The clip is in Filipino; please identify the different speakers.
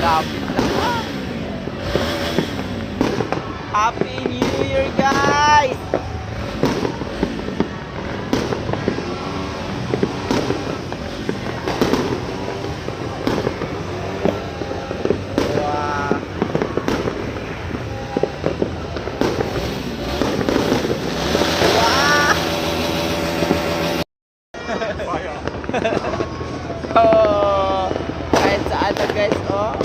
Speaker 1: Lapit na. Happy New Year, guys! Wow! Wow! Oh, kahit saan na guys, oh.